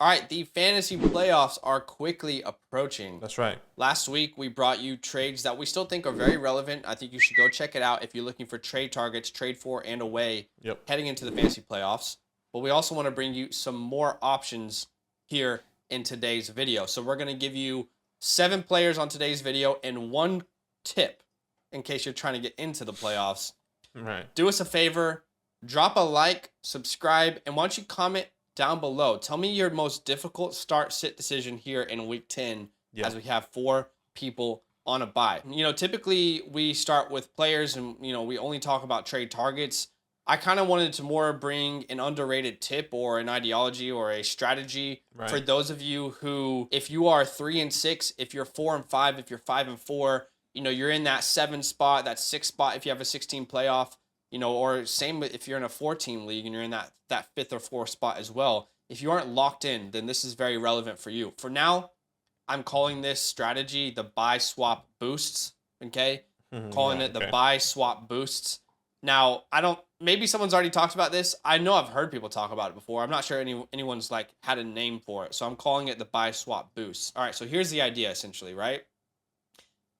All right, the fantasy playoffs are quickly approaching. That's right. Last week, we brought you trades that we still think are very relevant. I think you should go check it out if you're looking for trade targets, trade for and away Yep. heading into the fantasy playoffs. But we also want to bring you some more options here in today's video. So we're going to give you 7 players on today's video and 1 tip in case you're trying to get into the playoffs. Right. Do us a favor, drop a like, subscribe, and why don't you comment down below. Tell me your most difficult start-sit decision here in week 10 as we have 4 people on a bye. You know, typically we start with players and, you know, we only talk about trade targets. I kind of wanted to more bring an underrated tip or an ideology or a strategy for those of you who, if you are 3 and 6, if you're 4 and 5, if you're 5 and 4, you know, you're in that 7 spot, that 6 spot if you have a 16 playoff, you know, or same if you're in a 14 league and you're in that 5th or 4th spot as well. If you aren't locked in, then this is very relevant for you. For now, I'm calling this strategy the buy swap boosts. Okay, calling it the buy swap boosts. Now, maybe someone's already talked about this. I know I've heard people talk about it before. I'm not sure anyone's like had a name for it. So I'm calling it the buy swap boosts. All right, so here's the idea essentially, right?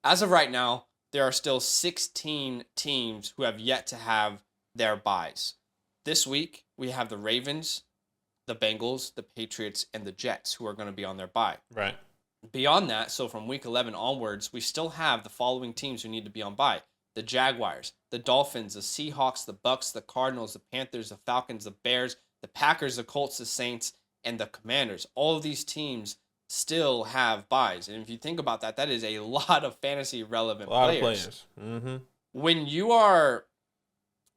As of right now, there are still 16 teams who have yet to have their buys. This week, we have the Ravens, the Bengals, the Patriots, and the Jets who are going to be on their bye. Right. Beyond that, so from week 11 onwards, we still have the following teams who need to be on bye. The Jaguars, the Dolphins, the Seahawks, the Bucks, the Cardinals, the Panthers, the Falcons, the Bears, the Packers, the Colts, the Saints, and the Commanders. All of these teams still have buys. And if you think about that, that is a lot of fantasy relevant players. When you are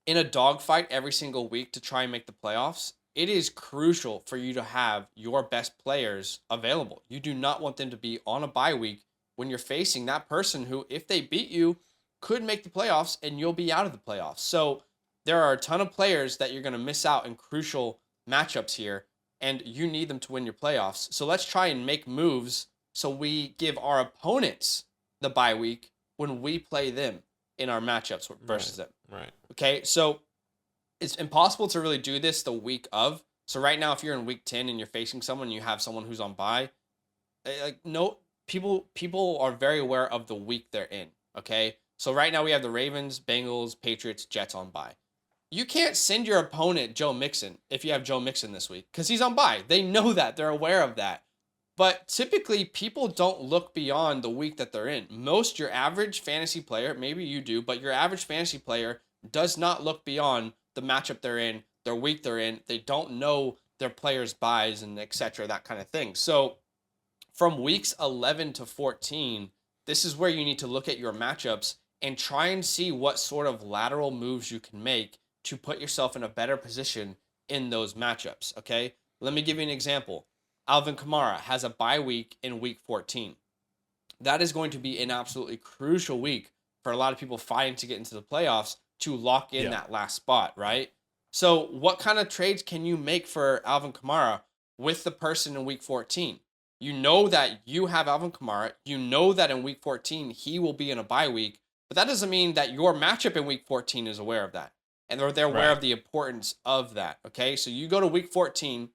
in a dogfight every single week to try and make the playoffs, it is crucial for you to have your best players available. You do not want them to be on a bye week when you're facing that person who, if they beat you, could make the playoffs and you'll be out of the playoffs. So there are a ton of players that you're going to miss out in crucial matchups here, and you need them to win your playoffs. So let's try and make moves so we give our opponents the bye week when we play them in our matchups versus them. Right. Okay, so it's impossible to really do this the week of. So right now, if you're in week 10 and you're facing someone, and you have someone who's on bye, like no people are very aware of the week they're in. Okay, so right now we have the Ravens, Bengals, Patriots, Jets on bye. You can't send your opponent Joe Mixon if you have Joe Mixon this week because he's on bye. They know that. They're aware of that. But typically, people don't look beyond the week that they're in. Your average fantasy player, maybe you do, but your average fantasy player does not look beyond the matchup they're in, their week they're in. They don't know their players' buys and etc., that kind of thing. So from weeks 11 to 14, this is where you need to look at your matchups and try and see what sort of lateral moves you can make to put yourself in a better position in those matchups, okay? Let me give you an example. Alvin Kamara has a bye week in week 14. That is going to be an absolutely crucial week for a lot of people fighting to get into the playoffs to lock in that last spot, right? So what kind of trades can you make for Alvin Kamara with the person in week 14? You know that you have Alvin Kamara. You know that in week 14, he will be in a bye week, but that doesn't mean that your matchup in week 14 is aware of that. And they're aware of the importance of that, okay? So you go to week 14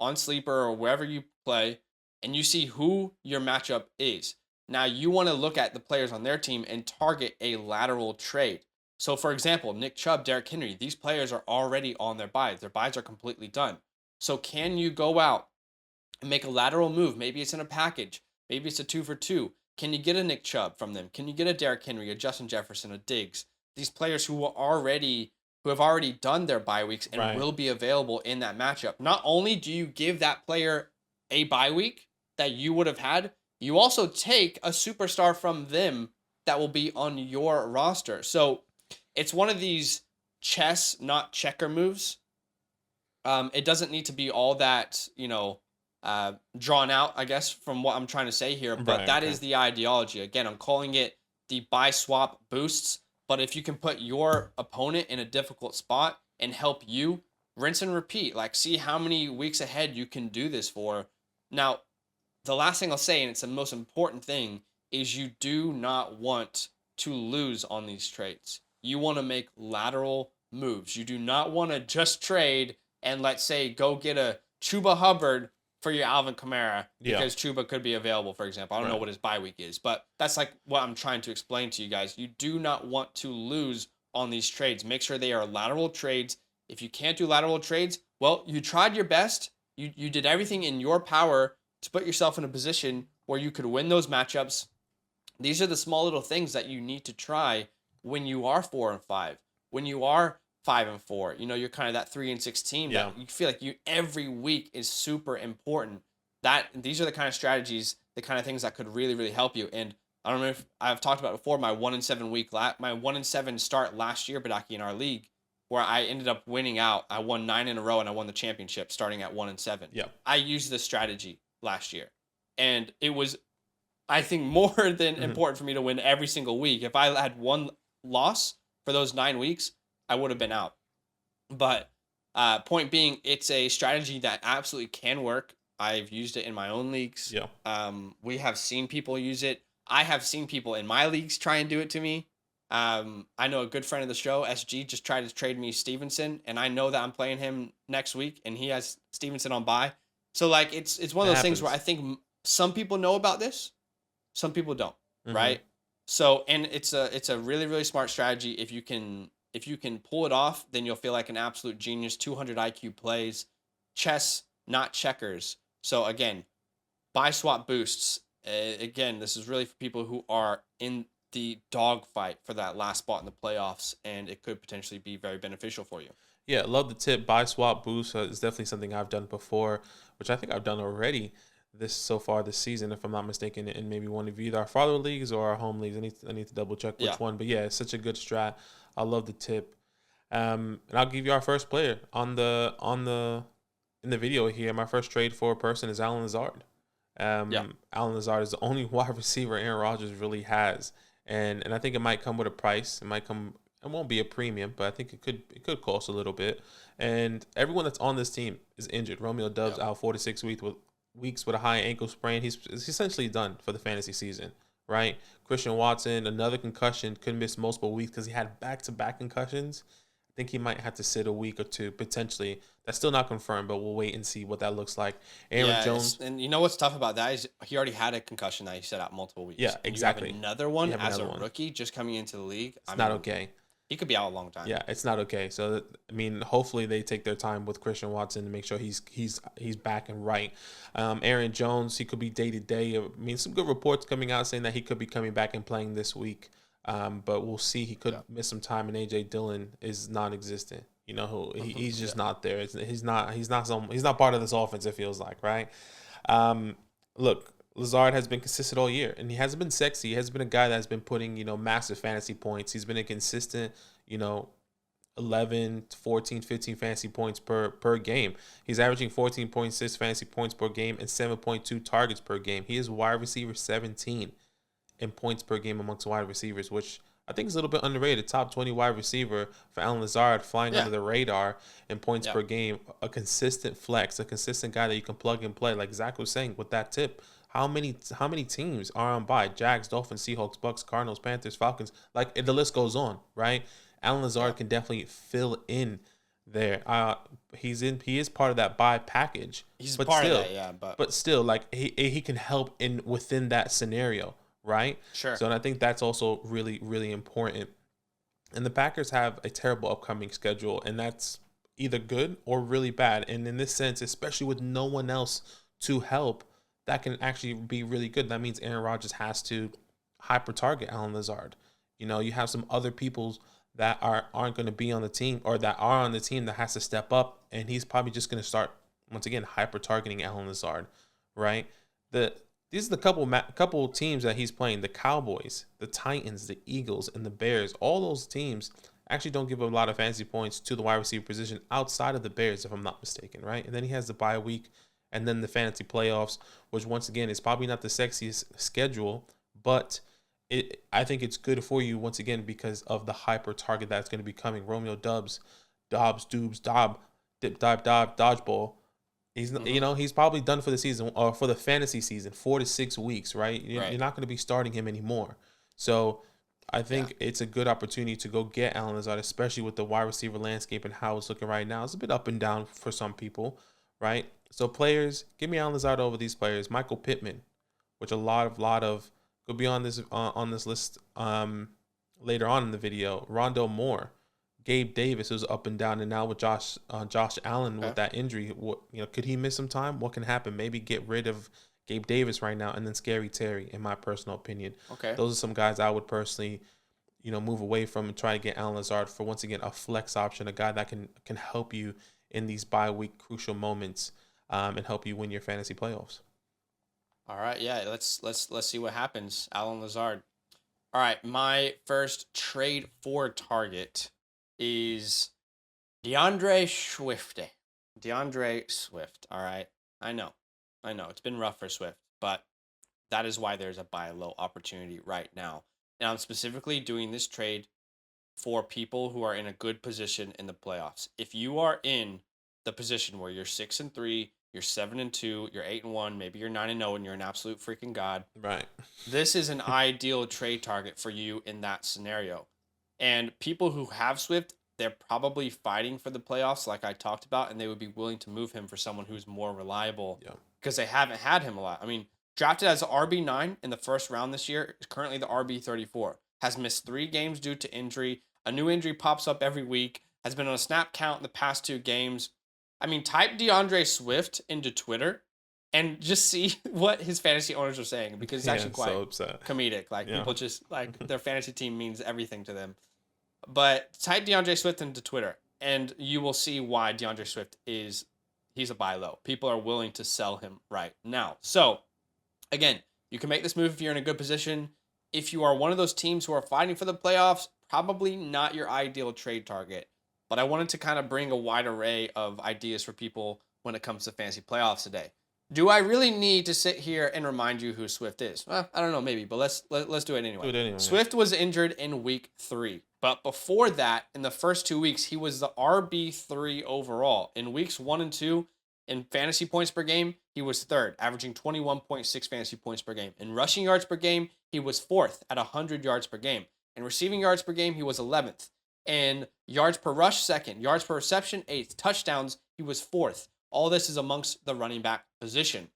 on Sleeper or wherever you play, and you see who your matchup is. Now, you want to look at the players on their team and target a lateral trade. So, for example, Nick Chubb, Derrick Henry, these players are already on their buys. Their buys are completely done. So can you go out and make a lateral move? Maybe it's in a package. Maybe it's a 2-for-2. Can you get a Nick Chubb from them? Can you get a Derrick Henry, a Justin Jefferson, a Diggs? These players who have already done their bye weeks and will be available in that matchup. Not only do you give that player a bye week that you would have had, you also take a superstar from them that will be on your roster. So it's one of these chess, not checker moves. It doesn't need to be all that, drawn out, I guess, from what I'm trying to say here. But that is the ideology. Again, I'm calling it the buy swap boosts. But if you can put your opponent in a difficult spot and help you, rinse and repeat. Like, see how many weeks ahead you can do this for. Now, the last thing I'll say, and it's the most important thing, is you do not want to lose on these trades. You want to make lateral moves. You do not want to just trade and, let's say, go get a Chuba Hubbard for your Alvin Kamara Yeah. because Chuba could be available, for example. I don't know what his bye week is, but that's like what I'm trying to explain to you guys. You do not want to lose on these trades. Make sure they are lateral trades. If you can't do lateral trades, well, you tried your best. You did everything in your power to put yourself in a position where you could win those matchups. These are the small little things that you need to try when you are 4-5, when you are 5-4. You know, you're kind of that 3-6 team that you feel like every week is super important. These are the kind of strategies, the kind of things that could really, really help you. And I don't know if I've talked about before my 1-7 start last year, Badake, in our league, where I ended up winning out. I won 9 in a row and I won the championship starting at 1-7. Yeah. I used this strategy last year, and it was, I think, more than important for me to win every single week. If I had one loss for those 9 weeks, I would have been out. But point being, it's a strategy that absolutely can work. I've used it in my own leagues. Yeah. We have seen people use it. I have seen people in my leagues try and do it to me. I know a good friend of the show, SG, just tried to trade me Stevenson, and I know that I'm playing him next week, and he has Stevenson on bye. So like, it's one of those things where I think some people know about this, some people don't, right? So, and it's a really, really smart strategy. If you can pull it off, then you'll feel like an absolute genius. 200 IQ plays, chess, not checkers. So again, buy swap boosts. Again, this is really for people who are in the dogfight for that last spot in the playoffs, and it could potentially be very beneficial for you. Yeah, love the tip. Buy swap boost is definitely something I've done before, which I think I've done already so far this season, if I'm not mistaken, in maybe one of either our father leagues or our home leagues. I need to double check which one, but yeah, it's such a good strat. I love the tip. And I'll give you our first player in the video here. My first trade for a person is Allen Lazard. Allen Lazard is the only wide receiver Aaron Rodgers really has. And I think it might come with a price. It won't be a premium, but I think it could cost a little bit. And everyone that's on this team is injured. Romeo Doubs out 4 to 6 weeks with a high ankle sprain. He's essentially done for the fantasy season, right? Christian Watson, another concussion, could miss multiple weeks because he had back-to-back concussions. I think he might have to sit a week or two potentially. That's still not confirmed, but we'll wait and see what that looks like. Aaron Jones, and you know what's tough about that is he already had a concussion that he set out multiple weeks. Yeah, exactly. You have another one as a rookie just coming into the league. It's not okay. He could be out a long time. Yeah, it's not okay. So I mean, hopefully they take their time with Christian Watson to make sure he's back and right. Aaron Jones, he could be day to day. I mean, some good reports coming out saying that he could be coming back and playing this week. But we'll see. He could miss some time, and AJ Dillon is non-existent. You know, he's just not there. He's not part of this offense. It feels like, right? Look, Lazard has been consistent all year, and he hasn't been sexy. He has been a guy that's been putting, massive fantasy points. He's been a consistent, 11, 14, 15 fantasy points per game. He's averaging 14.6 fantasy points per game and 7.2 targets per game. He is wide receiver 17 in points per game amongst wide receivers, which I think is a little bit underrated. Top 20 wide receiver for Allen Lazard, flying under the radar in points per game. A consistent flex, a consistent guy that you can plug and play. Like Zach was saying with that tip, how many teams are on bye? Jags, Dolphins, Seahawks, Bucks, Cardinals, Panthers, Falcons. Like the list goes on, right? Allen Lazard can definitely fill in there. He is part of that bye package. He's part of that, but still, like he can help within that scenario. Right? Sure. So, and I think that's also really, really important. And the Packers have a terrible upcoming schedule, and that's either good or really bad. And in this sense, especially with no one else to help, that can actually be really good. That means Aaron Rodgers has to hyper target Allen Lazard. You have some other people that aren't going to be on the team, or that are on the team, that has to step up, and he's probably just going to start once again hyper targeting Allen Lazard, right? These are the couple teams that he's playing: the Cowboys, the Titans, the Eagles, and the Bears. All those teams actually don't give a lot of fantasy points to the wide receiver position outside of the Bears, if I'm not mistaken, right? And then he has the bye week and then the fantasy playoffs, which once again is probably not the sexiest schedule, but I think it's good for you once again because of the hyper target that's going to be coming. Romeo Doubs, dodgeball. He's he's probably done for the season, or for the fantasy season, 4 to 6 weeks, right? You're not going to be starting him anymore. So I think it's a good opportunity to go get Allen Lazard, especially with the wide receiver landscape and how it's looking right now. It's a bit up and down for some people, right? So players, give me Alan Lazard over these players. Michael Pittman, which a lot of could be on this list later on in the video. Rondo Moore, Gabe Davis, who's up and down, and now with Josh Allen with that injury, could he miss some time? What can happen? Maybe get rid of Gabe Davis right now, and then Scary Terry, in my personal opinion. Okay. Those are some guys I would personally, move away from and try to get Alan Lazard for, once again, a flex option, a guy that can help you in these bye-week crucial moments, and help you win your fantasy playoffs. All right, yeah, let's see what happens. Alan Lazard. All right, my first trade for target is DeAndre Swift. DeAndre Swift. All right, I know, it's been rough for Swift, but that is why there's a buy low opportunity right now. And I'm specifically doing this trade for people who are in a good position in the playoffs. If you are in the position where you're 6-3, you're 7-2, you're 8-1, maybe you're 9-0, and you're an absolute freaking god. Right. This is an ideal trade target for you in that scenario. And people who have Swift, they're probably fighting for the playoffs, like I talked about, and they would be willing to move him for someone who's more reliable because they haven't had him a lot. I mean, drafted as RB9 in the first round this year, is currently the RB34. Has missed 3 games due to injury. A new injury pops up every week. Has been on a snap count in the past 2 games. I mean, type DeAndre Swift into Twitter and just see what his fantasy owners are saying, because it's actually quite comedic. Like, people just, like, their fantasy team means everything to them. But type DeAndre Swift into Twitter, and you will see why DeAndre Swift he's a buy low. People are willing to sell him right now. So, again, you can make this move if you're in a good position. If you are one of those teams who are fighting for the playoffs, probably not your ideal trade target. But I wanted to kind of bring a wide array of ideas for people when it comes to fantasy playoffs today. Do I really need to sit here and remind you who Swift is? Well, I don't know, maybe, but let's do it anyway. Swift was injured in week 3. But before that, in the first 2 weeks, he was the RB3 overall. In weeks 1 and 2, in fantasy points per game, he was 3rd, averaging 21.6 fantasy points per game. In rushing yards per game, he was 4th at 100 yards per game. In receiving yards per game, he was 11th. In yards per rush, 2nd. Yards per reception, 8th. Touchdowns, he was 4th. All this is amongst the running back position.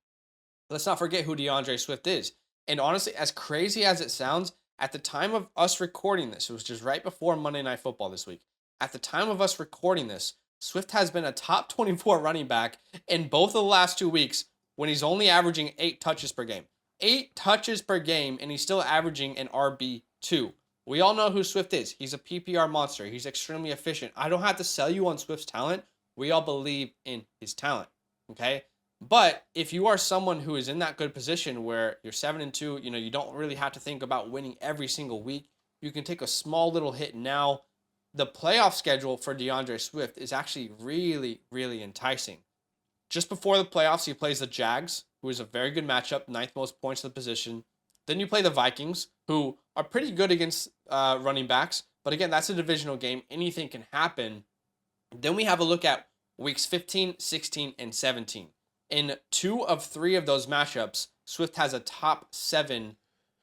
Let's not forget who DeAndre Swift is. And honestly, as crazy as it sounds, at the time of us recording this, it was just right before Monday Night Football this week. At the time of us recording this, Swift has been a top 24 running back in both of the last 2 weeks when he's only averaging 8 touches per game. 8 touches per game, and he's still averaging an RB2. We all know who Swift is. He's a PPR monster. He's extremely efficient. I don't have to sell you on Swift's talent. We all believe in his talent, okay? But if you are someone who is in that good position where you're 7-2, you don't really have to think about winning every single week. You can take a small little hit now. The playoff schedule for DeAndre Swift is actually really, really enticing. Just before the playoffs, he plays the Jags, who is a very good matchup, 9th most points in the position. Then you play the Vikings, who are pretty good against running backs. But again, that's a divisional game. Anything can happen. Then we have a look at weeks 15, 16, and 17. In 2 of 3 of those matchups, Swift has a top 7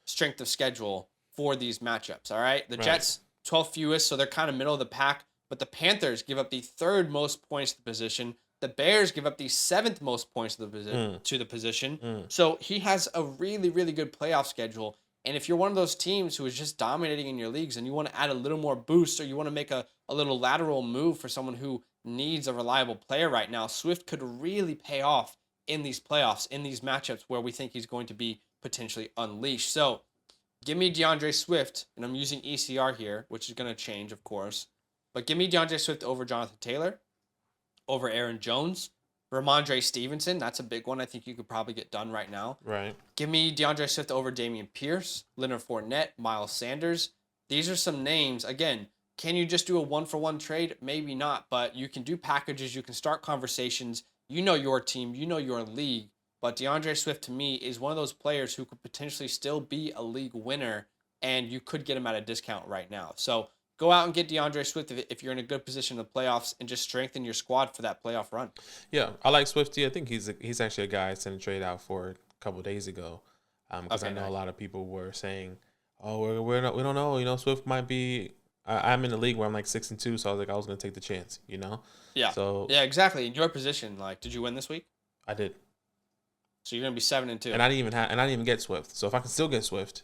strength of schedule for these matchups, all right? The Jets, 12th fewest, so they're kind of middle of the pack. But the Panthers give up the 3rd most points to the position. The Bears give up the 7th most points to the position. So he has a really, really good playoff schedule. And if you're one of those teams who is just dominating in your leagues and you want to add a little more boost, or you want to make a little lateral move for someone who needs a reliable player right now, Swift could really pay off in these playoffs, in these matchups where we think he's going to be potentially unleashed. So give me DeAndre Swift, and I'm using ECR here, which is going to change, of course. But give me DeAndre Swift over Jonathan Taylor, over Aaron Jones, Ramondre Stevenson. That's a big one I think you could probably get done right now. Right. Give me DeAndre Swift over Dameon Pierce, Leonard Fournette, Miles Sanders. These are some names. Again, can you just do a 1-for-1 trade? Maybe not, but you can do packages. You can start conversations. You know your team. You know your league. But DeAndre Swift, to me, is one of those players who could potentially still be a league winner, and you could get him at a discount right now. So go out and get DeAndre Swift if you're in a good position in the playoffs, and just strengthen your squad for that playoff run. Yeah, I like Swifty. I think he's actually a guy I sent a trade out for a couple of days ago, because I know a lot of people were saying, "Oh, we don't know. Swift might be." I'm in a league where I'm like 6-2, so I was like, I was gonna take the chance. Yeah. So yeah, exactly. In your position, like, did you win this week? I did. So you're gonna be 7-2. And I didn't even get Swift. So if I can still get Swift.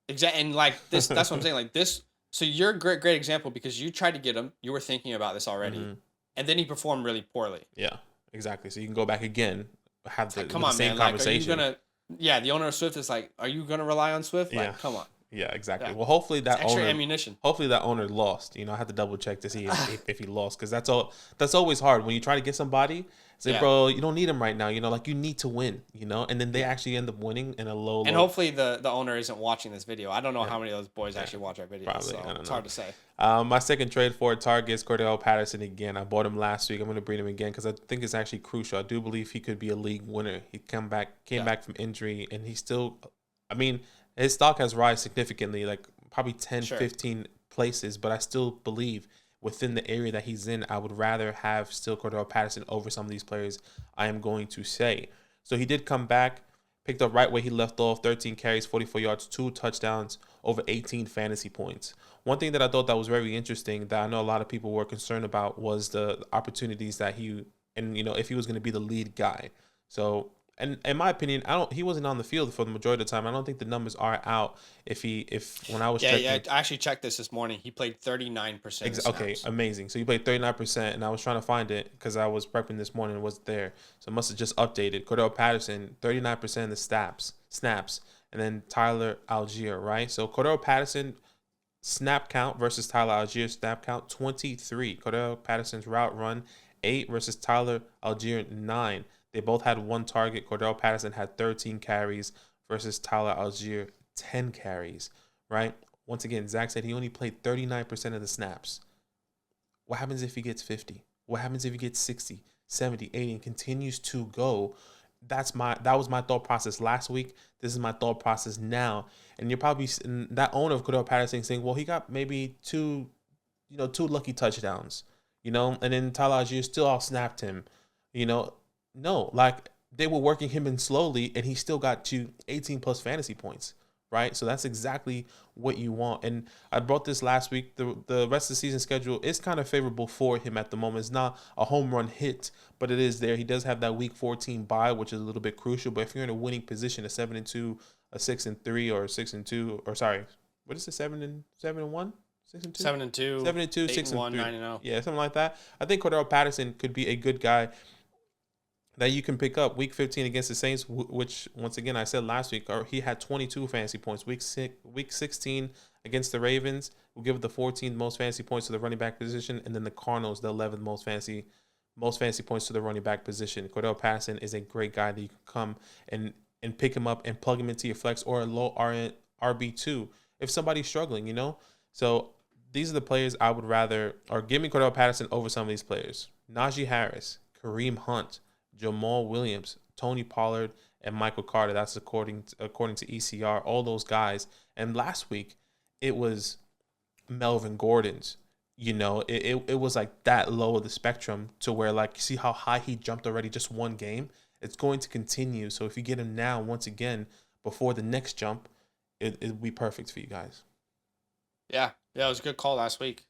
Exactly. And like this, that's what I'm saying. Like this. So you're a great example because you tried to get him. You were thinking about this already, Mm-hmm. and then he performed really poorly. Yeah, exactly. So you can go back again, have the, Like, come the on, same man. Like, are you conversation. gonna? Yeah, the owner of Swift is like, are you gonna rely on Swift? Yeah. Like, come on. Yeah, exactly. Yeah. Well, hopefully It's that extra owner, ammunition. hopefully that owner lost. I had to double check to see if he lost, because that's always hard when you try to get somebody. Say, Yeah. bro, you don't need him right now. Like you need to win. And then they actually end up winning in a low. And hopefully the owner isn't watching this video. I don't know how many of those boys Yeah. actually watch our videos. Probably. So I don't it's know. hard to say. My second trade for a target is Cordell Patterson again. I bought him last week. I'm going to bring him again because I think it's actually crucial. I do believe he could be a league winner. He came back from injury, and he's still. I mean, his stock has rise significantly, like probably 10, 15 places, but I still believe within the area that he's in, I would rather have still Cordell Patterson over some of these players, I am going to say. So he did come back, picked up right where he left off, 13 carries, 44 yards, 2 touchdowns, over 18 fantasy points. One thing that I thought that was very interesting that I know a lot of people were concerned about was the opportunities that if he was going to be the lead guy. So, and in my opinion, he wasn't on the field for the majority of the time. I don't think the numbers are out. When I was checking, I actually checked this morning. He played 39%. Okay, amazing. So you played 39%, and I was trying to find it because I was prepping this morning and it wasn't there. So it must have just updated. Cordell Patterson, 39% of the snaps, and then Tyler Algier, right? So Cordell Patterson snap count versus Tyler Algier snap count 23. Cordell Patterson's route run 8 versus Tyler Algier 9. They both had 1 target. Cordell Patterson had 13 carries versus Tyler Algier 10 carries, right? Once again, Zach said he only played 39% of the snaps. What happens if he gets 50? What happens if he gets 60, 70, 80 and continues to go? That was my thought process last week. This is my thought process now. And you're probably that owner of Cordell Patterson saying, well, he got maybe two lucky touchdowns, and then Tyler Algier still out-snapped him, No, like they were working him in slowly and he still got you 18 plus fantasy points, right? So that's exactly what you want. And I brought this last week. The rest of the season schedule is kind of favorable for him at the moment. It's not a home run hit, but it is there. He does have that week 14 bye, which is a little bit crucial. But if you're in a winning position, a 7-2, a 6-3, or 6-2, or sorry, what is it, 7-1? 6-2? 7-2, 7-2, 6-1, 6-3. 9-0. Yeah, something like that. I think Cordell Patterson could be a good guy that you can pick up. Week 15 against the Saints, which once again I said last week, he had 22 fantasy points. Week 16 against the Ravens, will give the 14th most fantasy points to the running back position, and then the Cardinals the 11th most fantasy points to the running back position. Cordell Patterson is a great guy that you can come and pick him up and plug him into your flex or a low RB2 if somebody's struggling, So these are the players I would rather, or give me Cordell Patterson over some of these players. Najee Harris, Kareem Hunt, Jamal Williams, Tony Pollard, and Michael Carter. That's according to ECR, all those guys. And last week, it was Melvin Gordon's. It was like that low of the spectrum to where, like, see how high he jumped already just one game? It's going to continue. So if you get him now, once again, before the next jump, it'll be perfect for you guys. Yeah, it was a good call last week.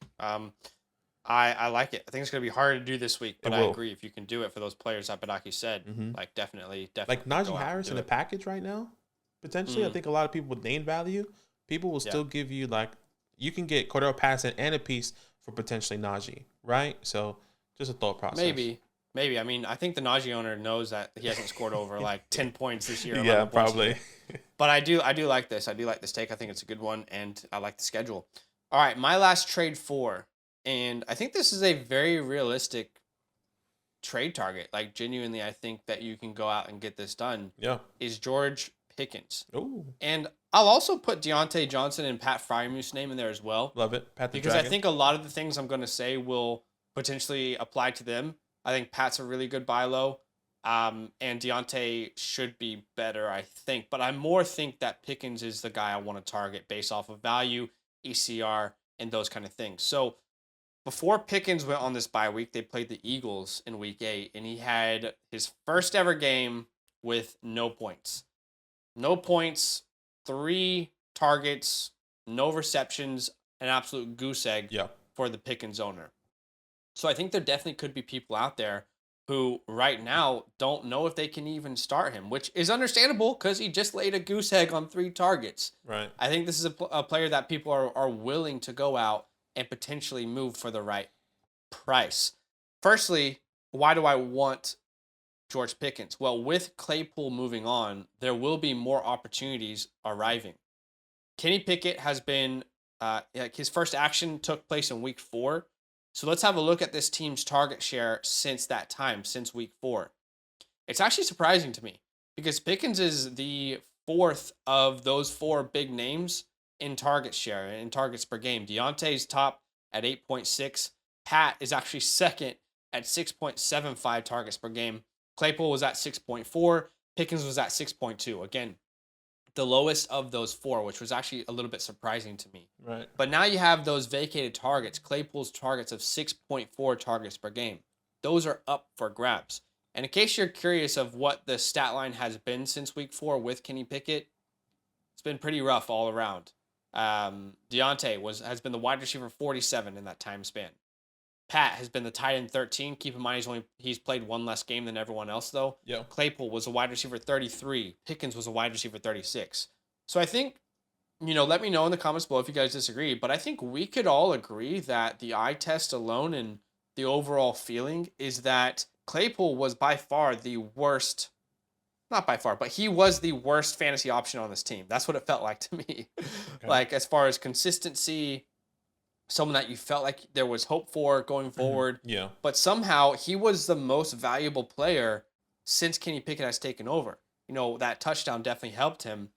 I like it. I think it's going to be hard to do this week, but I agree. If you can do it for those players that Badake said, like definitely. Like Najee Harris in a package right now, potentially. I think a lot of people with name value, people will still give you, like, you can get Cordell Patterson and a piece for potentially Najee, right? So just a thought process. Maybe. I mean, I think the Najee owner knows that he hasn't scored over like 10 points this year. Yeah, probably. But I do like this. I do like this take. I think it's a good one, and I like the schedule. All right, my last trade for. And I think this is a very realistic trade target. Like, genuinely, I think that you can go out and get this done. Yeah. Is George Pickens. Ooh. And I'll also put Deontay Johnson and Pat Fryermuth's name in there as well. Love it. Pat the because Dragon. I think a lot of the things I'm going to say will potentially apply to them. I think Pat's a really good buy low. And Deontay should be better, I think. But I more think that Pickens is the guy I want to target based off of value, ECR, and those kind of things. So, before Pickens went on this bye week, they played the Eagles in week 8, and he had his first ever game with no points. No points, 3 targets, no receptions, an absolute goose egg for the Pickens owner. So I think there definitely could be people out there who right now don't know if they can even start him, which is understandable because he just laid a goose egg on 3 targets. Right. I think this is a player that people are willing to go out and potentially move for the right price. Firstly, why do I want George Pickens? Well, with Claypool moving on, there will be more opportunities arriving. Kenny Pickett has been, like his first action took place in week 4. So let's have a look at this team's target share since that time, since week 4. It's actually surprising to me because Pickens is the 4th of those 4 big names in target share, in targets per game. Deontay's top at 8.6. Pat is actually second at 6.75 targets per game. Claypool was at 6.4. Pickens was at 6.2. Again, the lowest of those 4, which was actually a little bit surprising to me. Right. But now you have those vacated targets. Claypool's targets of 6.4 targets per game. Those are up for grabs. And in case you're curious of what the stat line has been since week 4 with Kenny Pickett, it's been pretty rough all around. Deontay has been the wide receiver 47 in that time span. Pat has been the tight end 13. Keep in mind he's played 1 less game than everyone else though. Yeah. Claypool was a wide receiver 33. Pickens was a wide receiver 36. So I think, let me know in the comments below if you guys disagree, but I think we could all agree that the eye test alone and the overall feeling is that Claypool was by far the worst, not by far, but he was the worst fantasy option on this team. That's what it felt like to me. Okay. Like as far as consistency, someone that you felt like there was hope for going forward. Mm-hmm. Yeah. But somehow he was the most valuable player since Kenny Pickett has taken over. That touchdown definitely helped him.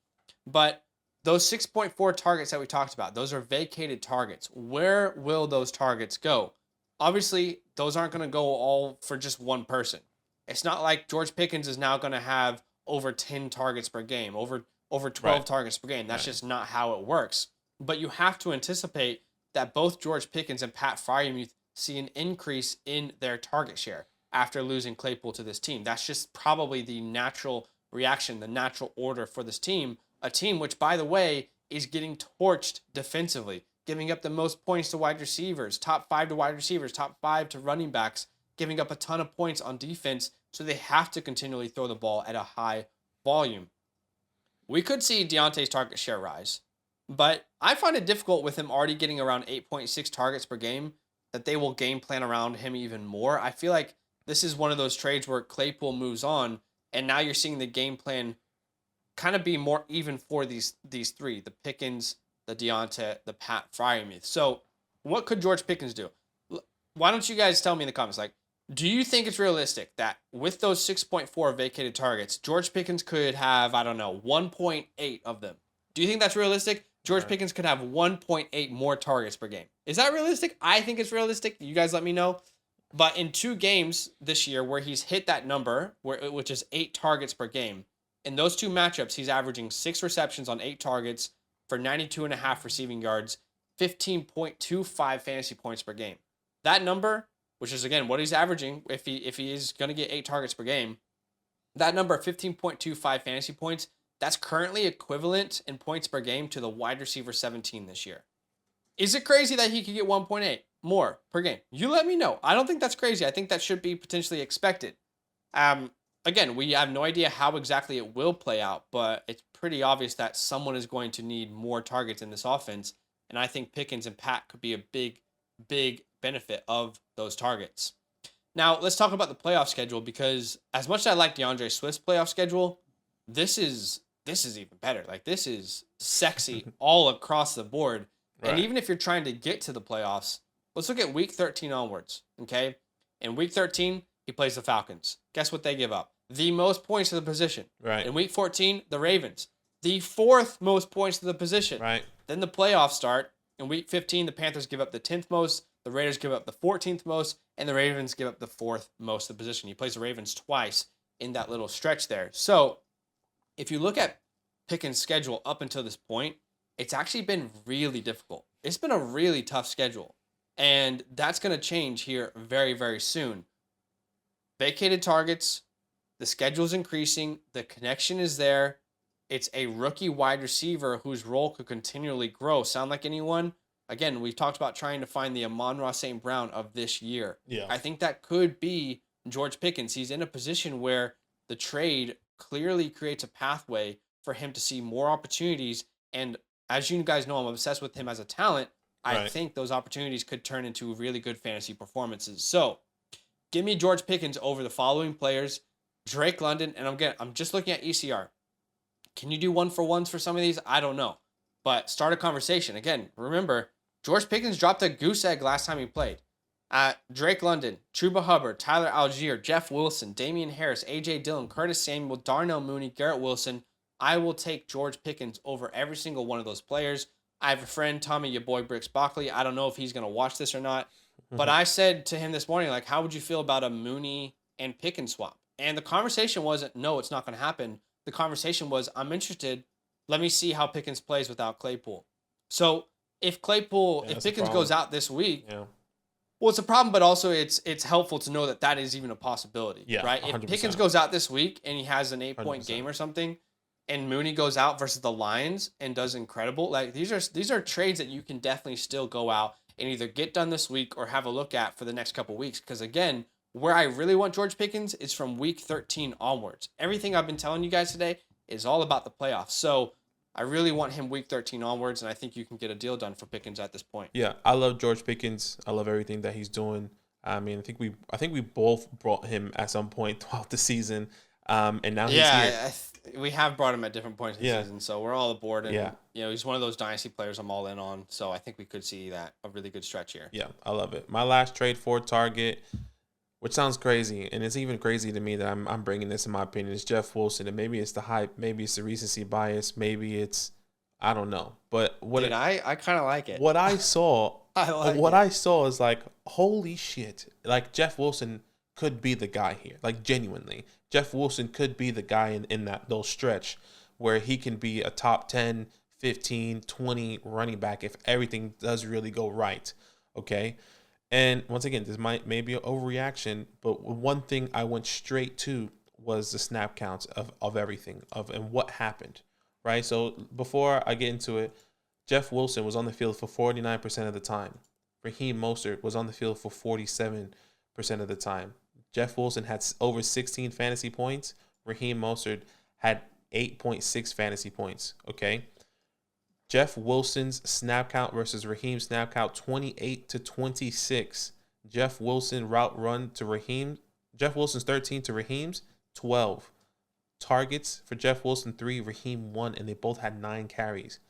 But those 6.4 targets that we talked about, those are vacated targets. Where will those targets go? Obviously, those aren't going to go all for just one person. It's not like George Pickens is now going to have over 10 targets per game, over 12 targets per game. That's just not how it works. But you have to anticipate that both George Pickens and Pat Freiermuth see an increase in their target share after losing Claypool to this team. That's just probably the natural reaction, the natural order for this team. A team which, by the way, is getting torched defensively, giving up the most points to wide receivers, top 5 to wide receivers, top 5 to running backs, giving up a ton of points on defense, so they have to continually throw the ball at a high volume. We could see Deontay's target share rise, but I find it difficult with him already getting around 8.6 targets per game that they will game plan around him even more. I feel like this is one of those trades where Claypool moves on, and now you're seeing the game plan kind of be more even for these 3, the Pickens, the Deontay, the Pat Freiermuth. So what could George Pickens do? Why don't you guys tell me in the comments, do you think it's realistic that with those 6.4 vacated targets, George Pickens could have, 1.8 of them? Do you think that's realistic? George Pickens could have 1.8 more targets per game. Is that realistic? I think it's realistic. You guys let me know. But in 2 games this year where he's hit that number, which is 8 targets per game, in those 2 matchups, he's averaging 6 receptions on 8 targets for 92.5 receiving yards, 15.25 fantasy points per game. That number, which is, again, what he's averaging if he is going to get 8 targets per game, that number, 15.25 fantasy points, that's currently equivalent in points per game to the wide receiver 17 this year. Is it crazy that he could get 1.8 more per game? You let me know. I don't think that's crazy. I think that should be potentially expected. Again, we have no idea how exactly it will play out, but it's pretty obvious that someone is going to need more targets in this offense, and I think Pickens and Pat could be a big, big benefit of those targets. Now, let's talk about the playoff schedule, because as much as I like DeAndre Swift's playoff schedule, this is even better. This is sexy all across the board. Right. And even if you're trying to get to the playoffs, let's look at week 13 onwards, okay? In week 13, he plays the Falcons. Guess what they give up? The most points to the position. Right. In week 14, the Ravens. The 4th most points to the position. Right. Then the playoffs start. In week 15, the Panthers give up the 10th most, the Raiders give up the 14th most, and the Ravens give up the 4th most to the position. He plays the Ravens twice in that little stretch there. So if you look at Pickens' schedule up until this point, it's actually been really difficult. It's been a really tough schedule. And that's going to change here very, very soon. Vacated targets, the schedule's increasing, the connection is there. It's a rookie wide receiver whose role could continually grow. Sound like anyone? Again, we've talked about trying to find the Amon-Ra St. Brown of this year. Yeah. I think that could be George Pickens. He's in a position where the trade clearly creates a pathway for him to see more opportunities. And as you guys know, I'm obsessed with him as a talent. I Right. think those opportunities could turn into really good fantasy performances. So give me George Pickens over the following players: Drake London, and I'm just looking at ECR. Can you do 1-for-1s for some of these? I don't know. But start a conversation. Again, remember, George Pickens dropped a goose egg last time he played. Drake London, Chuba Hubbard, Tyler Algier, Jeff Wilson, Damian Harris, AJ Dillon, Curtis Samuel, Darnell Mooney, Garrett Wilson. I will take George Pickens over every single one of those players. I have a friend, Tommy, your boy Bricks Bockley. I don't know if he's going to watch this or not. But I said to him this morning, like, how would you feel about a Mooney and Pickens swap? And the conversation wasn't, no, it's not going to happen. The conversation was, I'm interested. Let me see how Pickens plays without Claypool. So if Pickens goes out this week, Yeah. well, it's a problem, but also it's helpful to know that that is even a possibility, Yeah, right? 100%. If Pickens goes out this week and he has an 8-point 100%. game or something, and Mooney goes out versus the Lions and does incredible, like these are trades that you can definitely still go out and either get done this week or have a look at for the next couple weeks. Because again, where I really want George Pickens is from week 13 onwards. Everything I've been telling you guys today is all about the playoffs. So I really want him week 13 onwards, and I think you can get a deal done for Pickens at this point. Yeah, I love George Pickens. I love everything that he's doing. I mean, I think we both brought him at some point throughout the season, and now he's here. We have brought him at different points in the season, so we're all aboard. And he's one of those dynasty players I'm all in on. So I think we could see that a really good stretch here. Yeah, I love it. My last trade for Target, which sounds crazy, and it's even crazy to me that I'm bringing this in my opinion, is Jeff Wilson. And maybe it's the hype, maybe it's the recency bias, maybe it's I don't know. But I kind of like it. What I saw, I saw is like, holy shit! Like Jeff Wilson could be the guy here. Like genuinely, Jeff Wilson could be the guy in those stretch where he can be a top 10, 15, 20 running back if everything does really go right. Okay. And once again, this may be an overreaction, but one thing I went straight to was the snap counts of everything and what happened, right? So before I get into it, Jeff Wilson was on the field for 49% of the time. Raheem Mostert was on the field for 47% of the time. Jeff Wilson had over 16 fantasy points. Raheem Mostert had 8.6 fantasy points, okay? Jeff Wilson's snap count versus Raheem's snap count, 28-26. Jeff Wilson route run to Raheem. Jeff Wilson's 13 to Raheem's 12. Targets for Jeff Wilson 3, Raheem 1, and they both had 9 carries.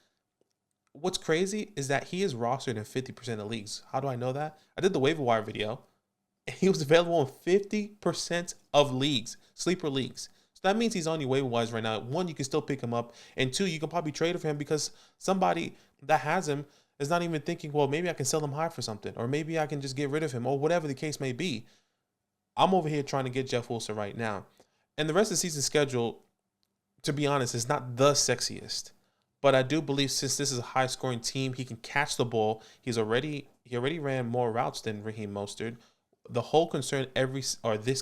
What's crazy is that he is rostered in 50% of leagues. How do I know that? I did the waiver wire video. He was available in 50% of leagues, sleeper leagues. That means he's on your waiver wires right now. 1, you can still pick him up. And 2, you can probably trade for him because somebody that has him is not even thinking, well, maybe I can sell him high for something. Or maybe I can just get rid of him or whatever the case may be. I'm over here trying to get Jeff Wilson right now. And the rest of the season schedule, to be honest, is not the sexiest. But I do believe since this is a high-scoring team, he can catch the ball. He already ran more routes than Raheem Mostert. The whole concern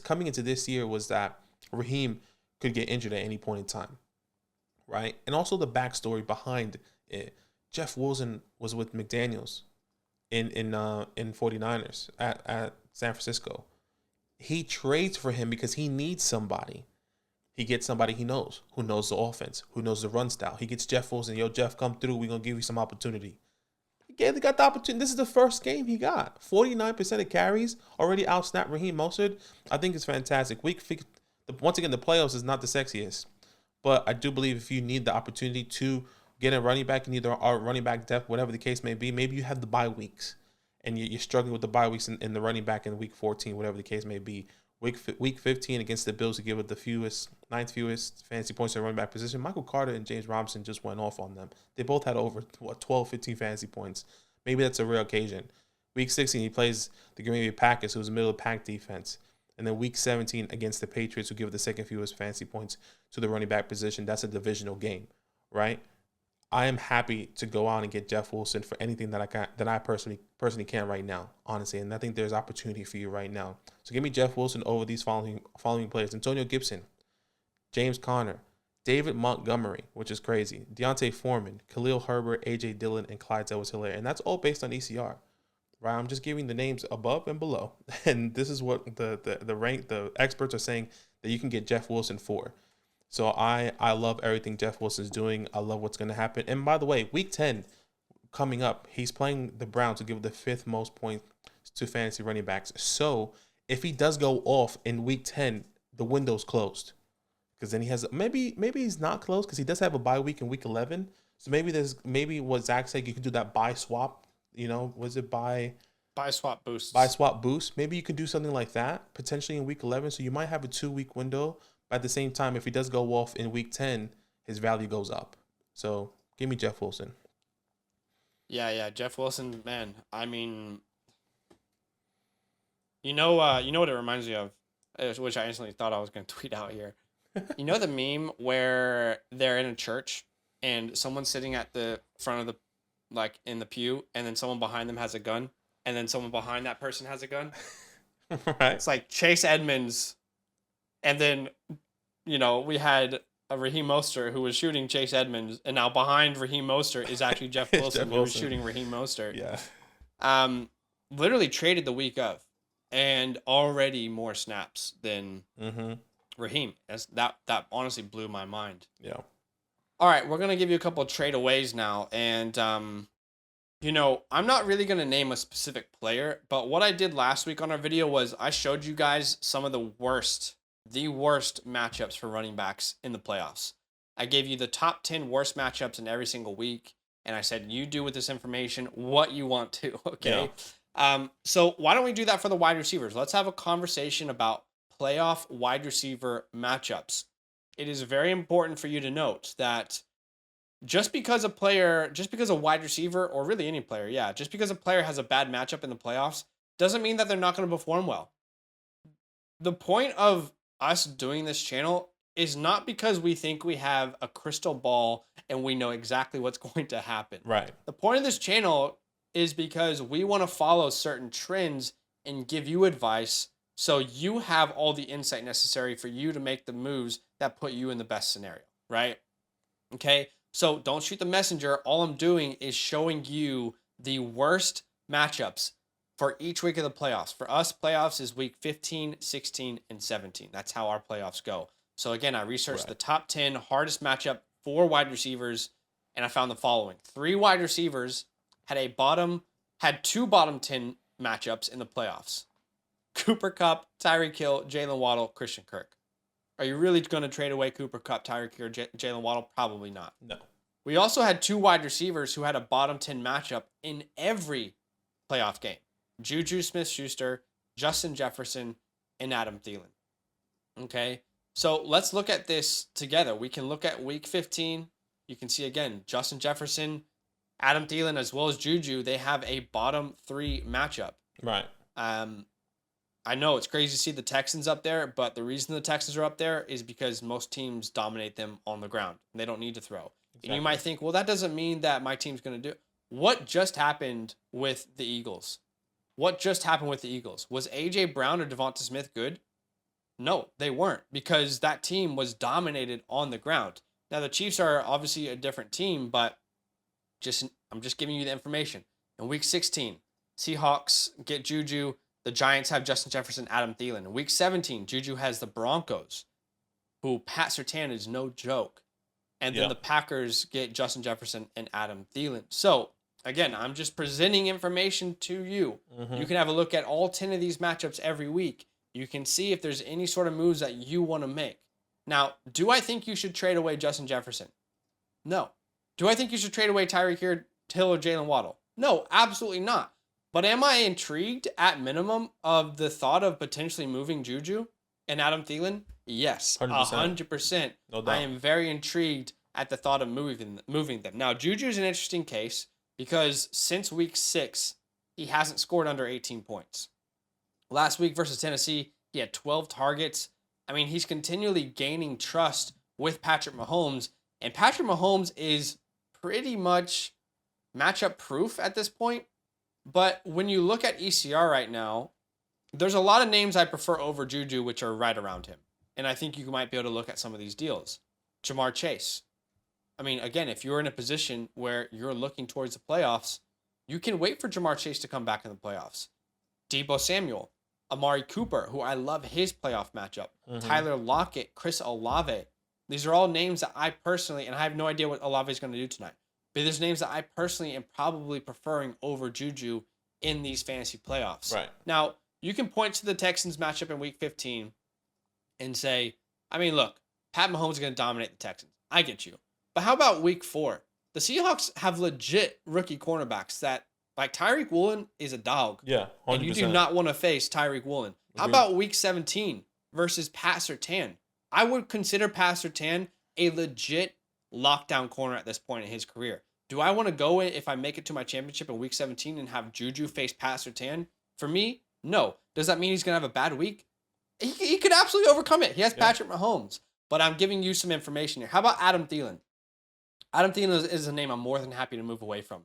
coming into this year was that Raheem could get injured at any point in time, right? And also the backstory behind it. Jeff Wilson was with McDaniels in 49ers at San Francisco. He trades for him because he needs somebody. He gets somebody he knows, who knows the offense, who knows the run style. He gets Jeff Wilson. Yo, Jeff, come through. We're going to give you some opportunity. He got the opportunity. This is the first game he got. 49% of carries, already out-snapped Raheem Mostert. I think it's fantastic. Once again, the playoffs is not the sexiest. But I do believe if you need the opportunity to get a running back, in either our running back depth, whatever the case may be, maybe you have the bye weeks. And you're struggling with the bye weeks in the running back in week 14, whatever the case may be. Week 15 against the Bills to give it the ninth fewest fantasy points in running back position. Michael Carter and James Robinson just went off on them. They both had over 12, 15 fantasy points. Maybe that's a rare occasion. Week 16, he plays the Green Bay Packers, who's a middle of pack defense. And then week 17 against the Patriots, who give the second fewest fantasy points to the running back position. That's a divisional game, right? I am happy to go out and get Jeff Wilson for anything that I personally can right now, honestly. And I think there's opportunity for you right now. So give me Jeff Wilson over these following players: Antonio Gibson, James Conner, David Montgomery, which is crazy, Deontay Foreman, Khalil Herbert, AJ Dillon, and Clyde Edwards-Helaire. And that's all based on ECR. right? I'm just giving the names above and below, and this is what the experts are saying that you can get Jeff Wilson for. So I love everything Jeff Wilson's doing. I love what's going to happen. And by the way, week 10 coming up, he's playing the Browns to give the 5th most points to fantasy running backs. So if he does go off in week 10, the window's closed. Because then he has maybe he's not closed because he does have a bye week in week 11. So maybe what Zach said, you could do that buy swap. Was it buy swap boost? Buy swap boost. Maybe you could do something like that potentially in week 11. So you might have a 2-week window. But at the same time, if he does go off in week 10, his value goes up. So give me Jeff Wilson. Yeah, Jeff Wilson, man. I mean, you know what it reminds me of, which I instantly thought I was going to tweet out here. You know the meme where they're in a church and someone's sitting at the front of in the pew, and then someone behind them has a gun, and then someone behind that person has a gun? Right. It's like Chase Edmonds, and then, we had a Raheem Mostert who was shooting Chase Edmonds, and now behind Raheem Mostert is actually Jeff Wilson, who was shooting Raheem Mostert. Yeah. Literally traded the week of, and already more snaps than Raheem. That honestly blew my mind. Yeah. All right, we're gonna give you a couple of tradeaways now, and I'm not really gonna name a specific player, but what I did last week on our video was I showed you guys some of the worst matchups for running backs in the playoffs. I gave you the top 10 worst matchups in every single week, and I said you do with this information what you want to. Okay. Yeah. So why don't we do that for the wide receivers? Let's have a conversation about playoff wide receiver matchups. It is very important for you to note that just because a wide receiver, or really any player, just because a player has a bad matchup in the playoffs doesn't mean that they're not going to perform well. The point of us doing this channel is not because we think we have a crystal ball and we know exactly what's going to happen. Right. The point of this channel is because we want to follow certain trends and give you advice so you have all the insight necessary for you to make the moves that put you in the best scenario, right? Okay, so don't shoot the messenger. All I'm doing is showing you the worst matchups for each week of the playoffs. For us, playoffs is week 15, 16, and 17. That's how our playoffs go. So again, I researched the top 10 hardest matchup for wide receivers, and I found the following. 3 wide receivers had 2 bottom 10 matchups in the playoffs. Cooper Kupp, Tyreek Hill, Jalen Waddle, Christian Kirk. Are you really going to trade away Cooper Kupp, Tyreek Hill, or Jalen Waddle? Probably not. No. We also had 2 wide receivers who had a bottom 10 matchup in every playoff game. Juju Smith-Schuster, Justin Jefferson, and Adam Thielen. Okay, so let's look at this together. We can look at week 15. You can see, again, Justin Jefferson, Adam Thielen, as well as Juju, they have a bottom 3 matchup. Right. I know it's crazy to see the Texans up there, but the reason the Texans are up there is because most teams dominate them on the ground. They don't need to throw. Exactly. And you might think, well, that doesn't mean that my team's going to do it. What just happened with the Eagles? Was A.J. Brown or Devonta Smith good? No, they weren't, because that team was dominated on the ground. Now, the Chiefs are obviously a different team, but I'm just giving you the information. In week 16, Seahawks get Juju. The Giants have Justin Jefferson, Adam Thielen. In week 17, Juju has the Broncos, who Pat Surtain is no joke. And then the Packers get Justin Jefferson and Adam Thielen. So, again, I'm just presenting information to you. Mm-hmm. You can have a look at all 10 of these matchups every week. You can see if there's any sort of moves that you want to make. Now, do I think you should trade away Justin Jefferson? No. Do I think you should trade away Tyreek Hill or Jalen Waddle? No, absolutely not. But am I intrigued at minimum of the thought of potentially moving Juju and Adam Thielen? Yes, 100%. No doubt. I am very intrigued at the thought of moving them. Now, Juju is an interesting case because since week 6, he hasn't scored under 18 points. Last week versus Tennessee, he had 12 targets. I mean, he's continually gaining trust with Patrick Mahomes, and Patrick Mahomes is pretty much matchup proof at this point. But when you look at ECR right now, there's a lot of names I prefer over Juju, which are right around him. And I think you might be able to look at some of these deals. Jamar Chase. I mean, again, if you're in a position where you're looking towards the playoffs, You can wait for Jamar Chase to come back in the playoffs. Deebo Samuel, Amari Cooper, who I love his playoff matchup. Tyler Lockett, Chris Olave. These are all names that I personally, and I have no idea what Olave is going to do tonight, but there's names that I personally am probably preferring over Juju in these fantasy playoffs. Right. Now, you can point to the Texans matchup in week 15 and say, I mean, look, Pat Mahomes is going to dominate the Texans. I get you. But how about week 4? The Seahawks have legit rookie cornerbacks that, like, Tyreek Woolen is a dog. Yeah, 100%. And you do not want to face Tyreek Woolen. How about week 17 versus Pat Surtain? I would consider Pat Surtain a legit lockdown corner at this point in his career. Do I want to go in if I make it to my championship in week 17 and have Juju face Pat Surtain? For me, no. Does that mean he's going to have a bad week? He could absolutely overcome it. He has Patrick Mahomes. But I'm giving you some information here. How about Adam Thielen? Adam Thielen is a name I'm more than happy to move away from.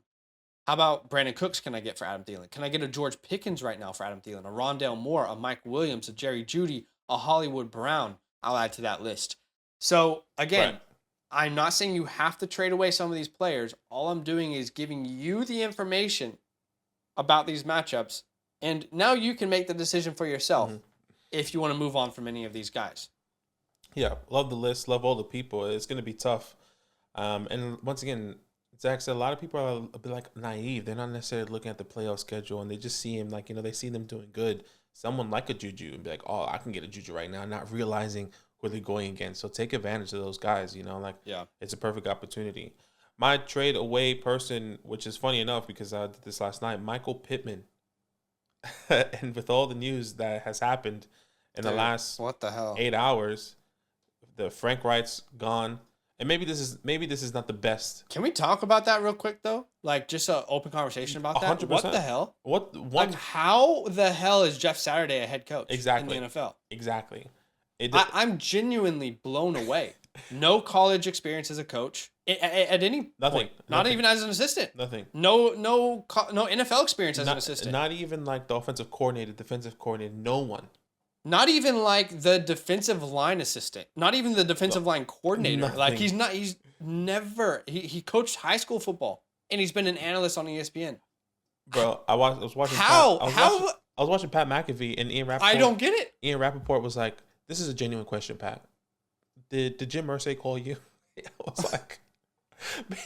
How about Brandon Cooks can I get for Adam Thielen? Can I get a George Pickens right now for Adam Thielen? A Rondale Moore, a Mike Williams, a Jerry Jeudy, a Hollywood Brown? I'll add to that list. So, again, I'm not saying you have to trade away some of these players. All I'm doing is giving you the information about these matchups, and now you can make the decision for yourself if you want to move on from any of these guys. Yeah, love the list, love all the people. It's going to be tough. And once again, Zach said a lot of people are a bit like naive. They're not necessarily looking at the playoff schedule, and they just see him like, they see them doing good. Someone like a Juju and be like, oh, I can get a Juju right now, not realizing who they're going against. So take advantage of those guys, it's a perfect opportunity. My trade away person, which is funny enough because I did this last night, Michael Pittman. And with all the news that has happened in the last 8 hours, the Frank Wright's gone. And maybe this is not the best. Can we talk about that real quick though? Like just an open conversation about that. 100%. What the hell? Like how the hell is Jeff Saturday a head coach in the NFL? Exactly. I'm genuinely blown away. No college experience as a coach at any point. Not even as an assistant. Nothing. No NFL experience as an assistant. Not even like the offensive coordinator, defensive coordinator. No one. Not even like the defensive line assistant. Not even the defensive line coordinator. Nothing. Like he's never he coached high school football and he's been an analyst on ESPN. Bro, I was watching. How? I was watching Pat McAfee and Ian Rappaport. I don't get it. Ian Rappaport was like, "This is a genuine question, Pat. Did Jim Irsay call you?" I was like,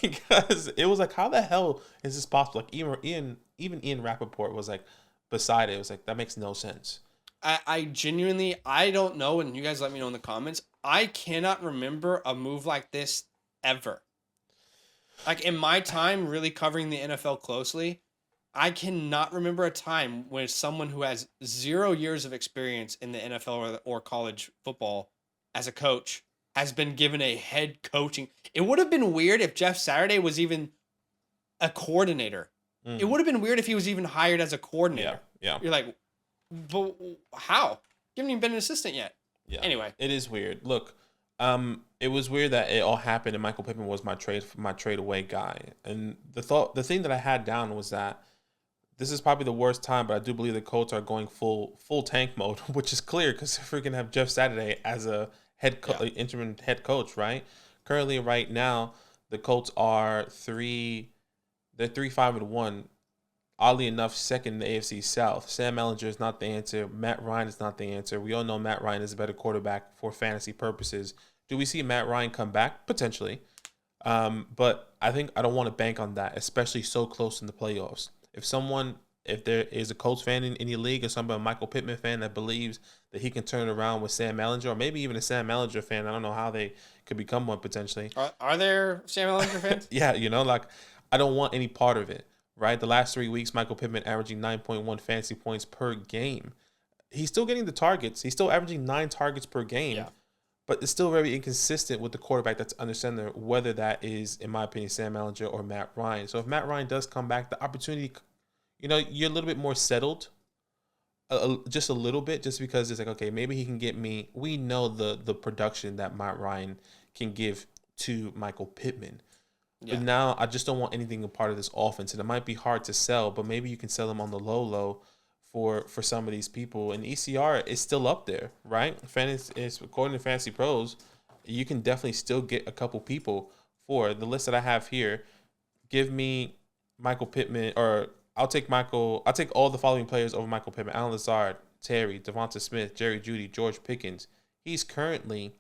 because it was like, how the hell is this possible? Like even Ian Rappaport was like beside it. It was like, that makes no sense. I genuinely, I don't know, and you guys let me know in the comments. I cannot remember a move like this ever. Like in my time really covering the NFL closely, I cannot remember a time when someone who has 0 years of experience in the NFL or college football as a coach has been given a head coaching. It would have been weird if Jeff Saturday was even a coordinator. It would have been weird if he was even hired as a coordinator. Yeah. You're like, but how? You haven't even been an assistant yet. Yeah. Anyway, it is weird. Look, it was weird that it all happened, and Michael Pittman was my trade away guy. And the thing that I had down was that this is probably the worst time, but I do believe the Colts are going full tank mode, which is clear because they're freaking have Jeff Saturday as a interim head coach, right? Currently, right now, the Colts are 3-5-1. Oddly enough, second in the AFC South. Sam Ehlinger is not the answer. Matt Ryan is not the answer. We all know Matt Ryan is a better quarterback for fantasy purposes. Do we see Matt Ryan come back? Potentially. But I think I don't want to bank on that, especially so close in the playoffs. If there is a Colts fan in your league or somebody, a Michael Pittman fan that believes that he can turn it around with Sam Ehlinger, or maybe even a Sam Ehlinger fan, I don't know how they could become one potentially. Are there Sam Ehlinger fans? Yeah, I don't want any part of it. Right, the last 3 weeks, Michael Pittman averaging 9.1 fantasy points per game. He's still getting the targets. He's still averaging 9 targets per game, but it's still very inconsistent with the quarterback that's under center, whether that is, in my opinion, Sam Ehlinger or Matt Ryan. So if Matt Ryan does come back, the opportunity, you're a little bit more settled, just a little bit, just because it's like, okay, maybe he can get me. We know the production that Matt Ryan can give to Michael Pittman. Yeah. But now I just don't want anything a part of this offense. And it might be hard to sell, but maybe you can sell them on the low for some of these people. And ECR is still up there, right? According to Fantasy Pros, you can definitely still get a couple people for the list that I have here. Give me Michael Pittman, or I'll take all the following players over Michael Pittman: Alan Lazard, Terry, Devonta Smith, Jerry Jeudy, George Pickens. He's currently,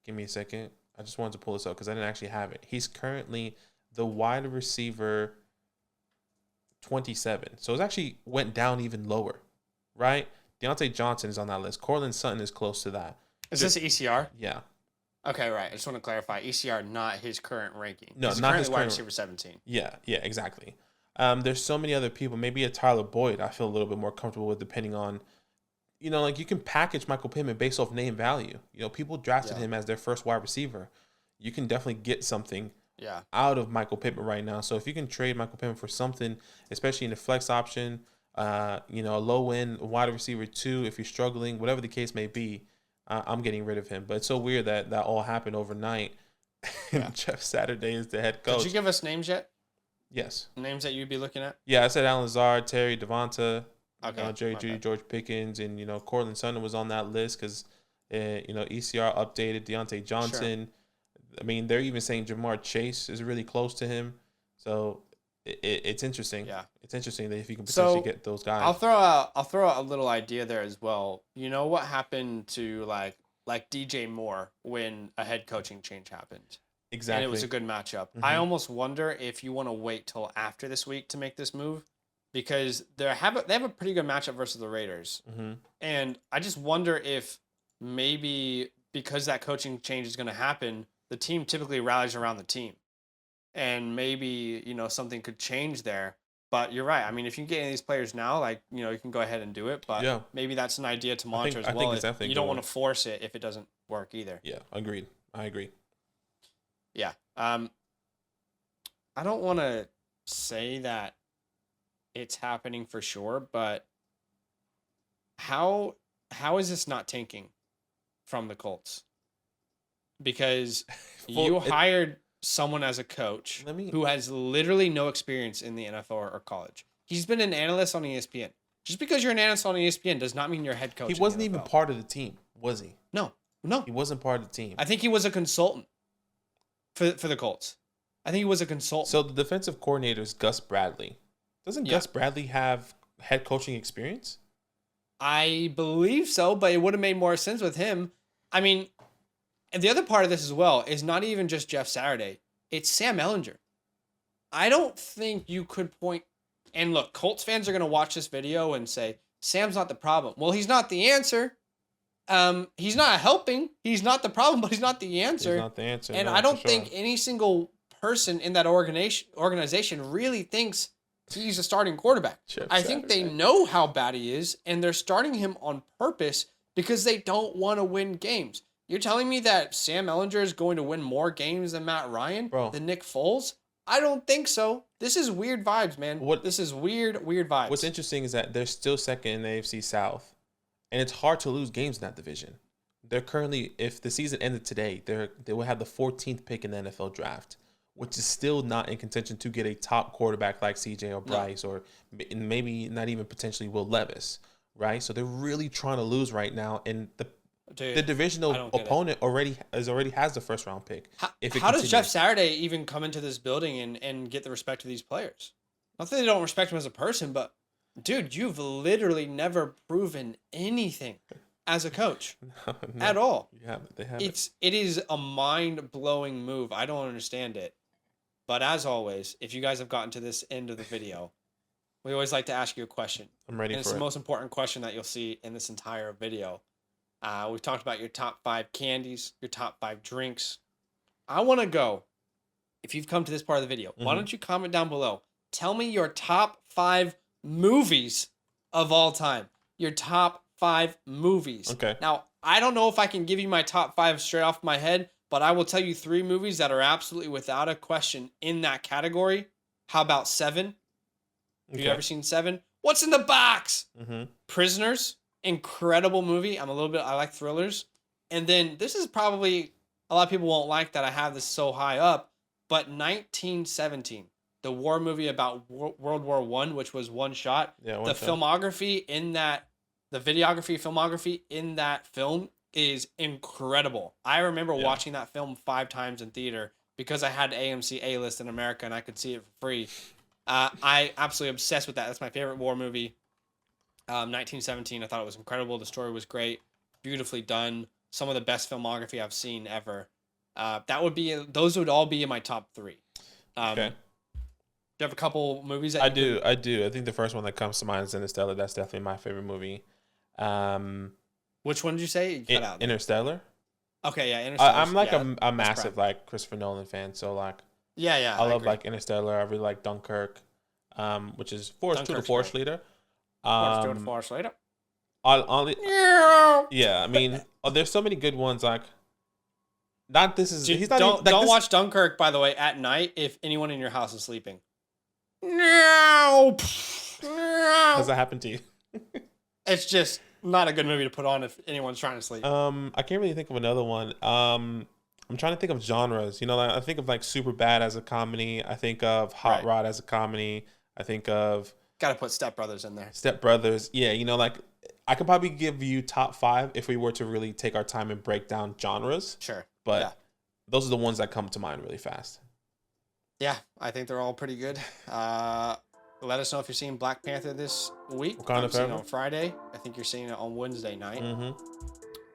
give me a second. I just wanted to pull this up because I didn't actually have it. He's currently the wide receiver 27. So it actually went down even lower, right? Deontay Johnson is on that list. Cortland Sutton is close to that. Is this ECR? Yeah. Okay, right. I just want to clarify. ECR, not his current ranking. No, He's not currently his wide current receiver 17. Yeah, exactly. There's so many other people. Maybe a Tyler Boyd I feel a little bit more comfortable with, depending on, like you can package Michael Pittman based off name value. People drafted him as their first wide receiver. You can definitely get something out of Michael Pittman right now. So if you can trade Michael Pittman for something, especially in the flex option, a low end wide receiver 2, if you're struggling, whatever the case may be, I'm getting rid of him. But it's so weird that all happened overnight. And Jeff Saturday is the head coach. Did you give us names yet? Yes. Names that you'd be looking at? Yeah, I said Alan Lazard, Terry, Devonta, Jerry Jeudy, George Pickens, and Cortland Sutton was on that list because ECR updated Deontay Johnson. Sure. I mean, they're even saying Jamar Chase is really close to him. So it's interesting. Yeah, it's interesting that if you can potentially get those guys. I'll throw out a little idea there as well. You know what happened to like DJ Moore when a head coaching change happened? Exactly. And it was a good matchup. Mm-hmm. I almost wonder if you want to wait till after this week to make this move, because they have a pretty good matchup versus the Raiders. Mm-hmm. And I just wonder if maybe because that coaching change is going to happen, the team typically rallies around the team. And maybe, something could change there. But you're right. I mean, if you can get any of these players now, you can go ahead and do it. But maybe that's an idea to monitor as well. You don't want to force it if it doesn't work either. Yeah, agreed. I agree. Yeah. I don't want to say that it's happening for sure, but how is this not tanking from the Colts? Because you hired someone as a coach who has literally no experience in the NFL or college. He's been an analyst on ESPN. Just because you're an analyst on ESPN does not mean you're a head coach. He wasn't even part of the team, was he? No. He wasn't part of the team. I think he was a consultant for the Colts. I think he was a consultant. So the defensive coordinator is Gus Bradley. Doesn't Gus Bradley have head coaching experience? I believe so, but it would have made more sense with him. I mean, and the other part of this as well is not even just Jeff Saturday. It's Sam Ehlinger. I don't think you could point... And look, Colts fans are going to watch this video and say, Sam's not the problem. Well, he's not the answer. He's not helping. He's not the problem, but he's not the answer. He's not the answer. And I don't think any single person in that organization really thinks he's a starting quarterback. I think they know how bad he is, and they're starting him on purpose because they don't want to win games. You're telling me that Sam Ehlinger is going to win more games than Matt Ryan, than Nick Foles? I don't think so. This is weird vibes, man. This is weird vibes. What's interesting is that they're still second in the AFC South, and it's hard to lose games in that division. They're currently, if the season ended today, they will have the 14th pick in the NFL draft, which is still not in contention to get a top quarterback like CJ or Bryce, or maybe not even potentially Will Levis, right? So they're really trying to lose right now, and the divisional opponent already has the first round pick. How does Jeff Saturday even come into this building and get the respect of these players? Not that they don't respect him as a person, but dude, you've literally never proven anything as a coach at all. They haven't. It is a mind-blowing move. I don't understand it. But as always, if you guys have gotten to this end of the video, we always like to ask you a question. I'm ready for it. It's the most important question that you'll see in this entire video. We've talked about your top 5 candies, your top 5 drinks. I want to go, if you've come to this part of the video, why don't you comment down below? Tell me your top 5 movies of all time. Your top 5 movies. Okay. Now, I don't know if I can give you my top 5 straight off my head, but I will tell you 3 movies that are absolutely without a question in that category. How about 7? Have you ever seen 7? What's in the box? Prisoners. Incredible movie. I like thrillers. And then this is probably, a lot of people won't like that I have this so high up, but 1917, the war movie about World War I, which was one shot. Filmography in that, the filmography in that film is incredible. I remember watching that film 5 times in theater because I had AMC A-list in America and I could see it for free. I absolutely obsessed with that. That's my favorite war movie. 1917. I thought it was incredible. The story was great, beautifully done. Some of the best filmography I've seen ever. Those would all be in my top 3. Okay. Do you have a couple movies that I do. I think the first one that comes to mind is Interstellar. That's definitely my favorite movie. Which one did you say? You cut out. Interstellar. Okay, yeah, Interstellar. I'm like a massive like Christopher Nolan fan, so like yeah, I love like Interstellar. I really like Dunkirk, which is Forrest to the Forest Leader. Forrest to the Forest Leader. Yeah, I mean, there's so many good ones. Like, not this is. He's not. Don't watch Dunkirk, by the way, at night if anyone in your house is sleeping. No. Has that happened to you? It's just not a good movie to put on if anyone's trying to sleep. I can't really think of another one. I'm trying to think of genres. You know, like, I think of like Superbad as a comedy. I think of Hot Rod as a comedy. I think of. Got to put Step Brothers in there. Step Brothers. Yeah, you know, like I could probably give you top 5 if we were to really take our time and break down genres. Sure. But those are the ones that come to mind really fast. Yeah, I think they're all pretty good. Let us know if you're seeing Black Panther this week. I'm seeing it on Friday. I think you're seeing it on Wednesday night. Mm-hmm.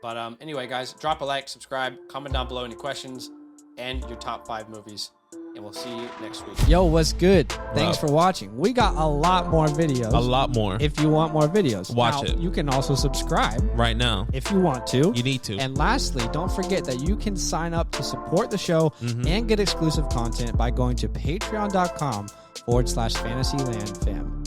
But anyway, guys, drop a like, subscribe, comment down below any questions, and your top 5 movies. And we'll see you next week. Yo, what's good? Thanks for watching. We got a lot more videos. A lot more. If you want more videos. Watch it. You can also subscribe. Right now. If you want to. You need to. And lastly, don't forget that you can sign up to support the show and get exclusive content by going to patreon.com/FantasyLand fam.